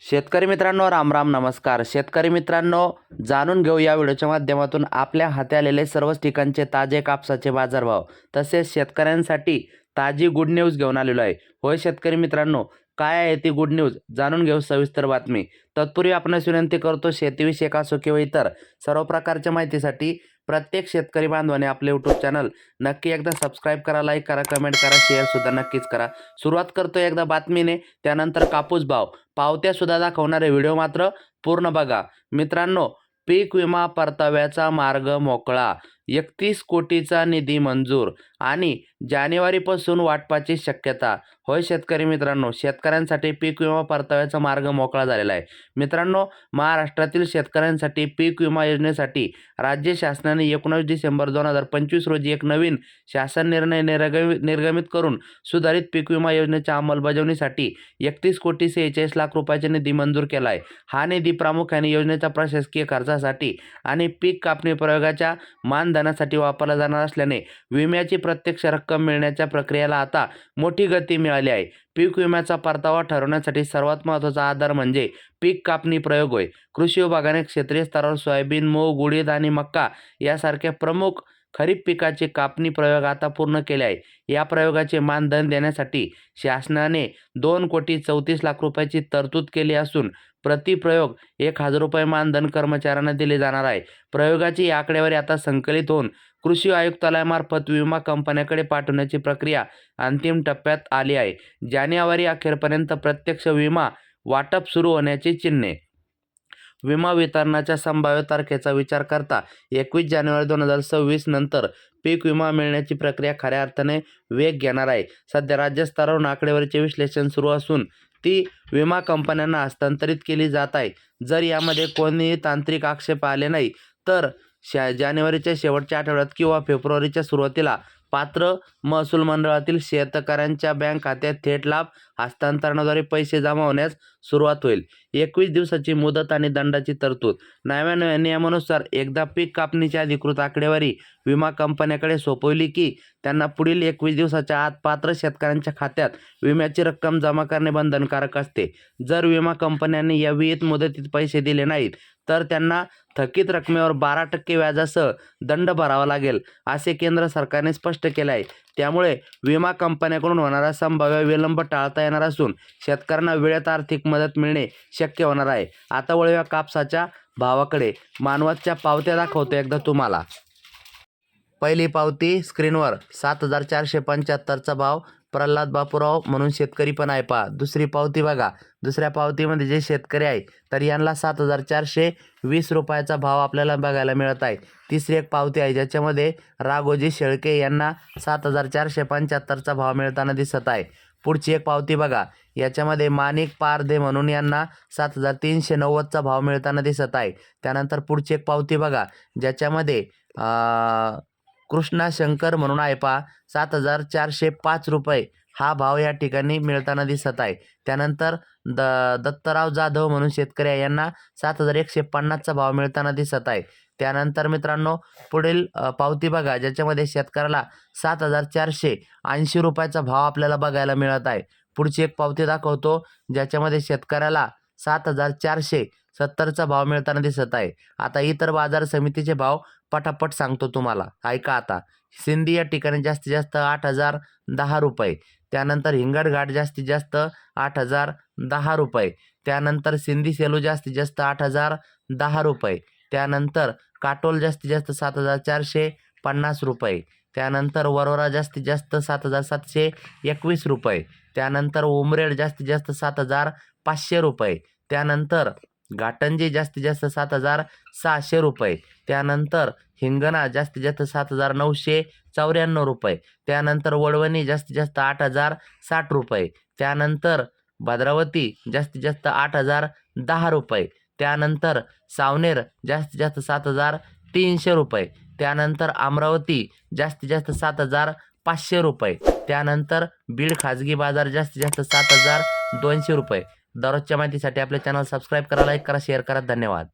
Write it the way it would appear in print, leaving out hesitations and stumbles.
शेतकरी मित्रांनो, राम राम, नमस्कार. शेतकरी मित्रांनो, जाणून घेऊ या व्हिडिओच्या माध्यमातून आपल्या हाती आलेले सर्वच ठिकाणचे ताजे कापसाचे बाजारभाव, तसेच शेतकऱ्यांसाठी ताजी गुड न्यूज घेऊन आलेलो आहे. होय शेतकरी मित्रांनो, काय आहे ती गुड न्यूज जाणून घेऊ सविस्तर बातमी. तत्पूर्वी आपणास विनंती करतो, शेतीविषयक असो किंवा इतर सर्व प्रकारच्या माहितीसाठी प्रत्येक शेतकरी बांधवाने आपले यूट्यूब चॅनल नक्की एकदा सबस्क्राईब करा, लाईक करा, कमेंट करा, शेअरसुद्धा नक्कीच करा. सुरुवात करतो एकदा बातमीने, त्यानंतर कापूस भाव पावत्या सुद्धा दाखवणारे व्हिडिओ मात्र पूर्ण बघा. मित्रांनो, पीक विमा परताव्याचा मार्ग मोकळा, 31 कोटीचा निधी मंजूर आणि जानेवारीपासून वाटपाची शक्यता. होय शेतकरी मित्रांनो, शेतकऱ्यांसाठी पीक विमा परताव्याचा मार्ग मोकळा झालेला आहे. मित्रांनो, महाराष्ट्रातील शेतकऱ्यांसाठी पीक विमा योजनेसाठी राज्य शासनाने 19 डिसेंबर 2025 रोजी एक नवीन शासन निर्णय निर्गमित करून सुधारित पीक विमा योजनेच्या अंमलबजावणीसाठी 31 कोटी 46 लाख रुपयाचा निधी मंजूर केला आहे. हा निधी प्रामुख्याने योजनेच्या प्रशासकीय खर्चासाठी आणि पीक कापणी प्रयोगाच्या मानधनासाठी वापरला जाणार असल्याने विम्याची प्रत्यक्ष रक्कम मिळण्याच्या प्रक्रियेला आता मोठी गती मिळाली आहे. पीक विम्याचा परतावा ठरवण्यासाठी सर्वात महत्त्वाचा आधार म्हणजे पीक कापणी प्रयोग होय. कृषी विभागाने क्षेत्रीय स्तरावर सोयाबीन, मूग, उडीद आणि मक्का यासारख्या प्रमुख खरीप पिकाचे कापणी प्रयोग आता पूर्ण केले आहे. या प्रयोगाचे मानधन देण्यासाठी शासनाने 2 कोटी 34 लाख रुपयाची तरतूद केली असून प्रति प्रयोग 1,000 रुपये मानधन कर्मचाऱ्यांना दिले जाणार आहे. प्रयोगाची आकडेवारी आता संकलित होऊन कृषी आयुक्तालयामार्फत विमा कंपन्यांकडे पाठवण्याची प्रक्रिया अंतिम टप्प्यात आली आहे. जानेवारी अखेरपर्यंत प्रत्यक्ष विमा वाटप सुरू होण्याची चिन्हे. विमा वितरणाच्या संभाव्य तारखेचा विचार करता 21 जानेवारी 2026 नंतर पीक विमा मिळण्याची प्रक्रिया खऱ्या अर्थाने वेग घेणार आहे. सध्या राज्यस्तरावरून आकडेवारीचे विश्लेषण सुरू असून ती विमा कंपन्यांना हस्तांतरित केली जात आहे. जर यामध्ये कोणीही तांत्रिक आक्षेप आले नाही तर जानेवारीच्या शेवटच्या आठवड्यात किंवा फेब्रुवारीच्या सुरुवातीला पात्र महसूल मंडळातील शेतकऱ्यांच्या बँक खात्यात थेट लाभ हस्तांतरणाद्वारे पैसे जमा होण्यास सुरुवात होईल. 21 दिवसाची मुदत आणि दंडाची तरतूद. नव्या नियमानुसार एकदा पीक कापणीची अधिकृत आकडेवारी विमा कंपन्यांकडे सोपवली की त्यांना पुढील 21 दिवसाच्या आत पात्र शेतकऱ्यांच्या खात्यात विम्याची रक्कम जमा करणे बंधनकारक असते. जर विमा कंपन्यांनी या विहित मुदतीत पैसे दिले नाहीत तर त्यांना थकीत रकमेवर 12% व्याजासह दंड भरावा लागेल, असे केंद्र सरकारने स्पष्ट केले आहे. त्यामुळे विमा कंपन्यांकडून होणारा संभाव्य विलंब टाळता येणार असून शेतकऱ्यांना वेळेत आर्थिक मदत मिळणे शक्य होणार आहे. आता वळूया कापसाच्या भावाकडे. मानवतच्या पावत्या दाखवतो एकदा तुम्हाला. पहिली पावती स्क्रीनवर 7,475चा भाव, प्रल्हाद बापूराव म्हणून शेतकरी पण आहे पहा. दुसरी पावती बघा. दुसऱ्या पावतीमध्ये जे शेतकरी आहे तर यांना 7,420 रुपयाचा भाव आपल्याला बघायला मिळत आहे. तिसरी एक पावती आहे ज्याच्यामध्ये राघोजी शेळके यांना 7,475चा भाव मिळताना दिसत आहे. पुढची एक पावती बघा. याच्यामध्ये माणिक पारदे म्हणून यांना 7,390चा भाव मिळताना दिसत आहे. त्यानंतर पुढची एक पावती बघा ज्याच्यामध्ये कृष्णा शंकर म्हणून आहे पहा, 7,405 रुपये हा भाव या ठिकाणी मिळताना दिसत आहे. त्यानंतर दत्तराव जाधव म्हणून शेतकरी आहे यांना 7,150चा भाव मिळताना दिसत आहे. त्यानंतर मित्रांनो पुढील पावती बघा ज्याच्यामध्ये शेतकऱ्याला 7,480 रुपयाचा भाव आपल्याला बघायला मिळत आहे. पुढची एक पावती दाखवतो ज्याच्यामध्ये शेतकऱ्याला 7,470चा भाव मिळताना दिसत आहे. आता इतर बाजार समितीचे भाव पटापट सांगतो तुम्हाला, ऐका आता. सिंधी या ठिकाणी जास्तीत जास्त 8,010 रुपये. त्यानंतर हिंगणघाट जास्तीत जास्त 8,010 रुपये. त्यानंतर सिंधी सेलू जास्तीत जास्त 8,010 रुपये. त्यानंतर काटोल जास्तीत जास्त 7,450 रुपये. त्यानंतर वरोरा जास्तीत जास्त 7,721 रुपये. त्यानंतर उमरेड जास्तीत जास्त 7,500 रुपये. त्यानंतर घाटंजी जास्तीत जास्त 7,600 रुपये. त्यानंतर हिंगणा जास्तीत जास्त 7,994 रुपये. त्यानंतर वडवणी जास्तीत जास्त 8,060 रुपये. त्यानंतर भद्रावती जास्तीत जास्त 8,010 रुपये. त्यानंतर सावनेर जास्तीत जास्त 7,300 रुपये. त्यानंतर अमरावती जास्तीत जास्त 7,500 रुपये. त्यानंतर बीड खाजगी बाजार जास्तीत जास्त 7,200 रुपये. दररोजच्या माहितीसाठी आपल्या चॅनल सबस्क्राईब करा, लाईक करा, शेअर करा. धन्यवाद.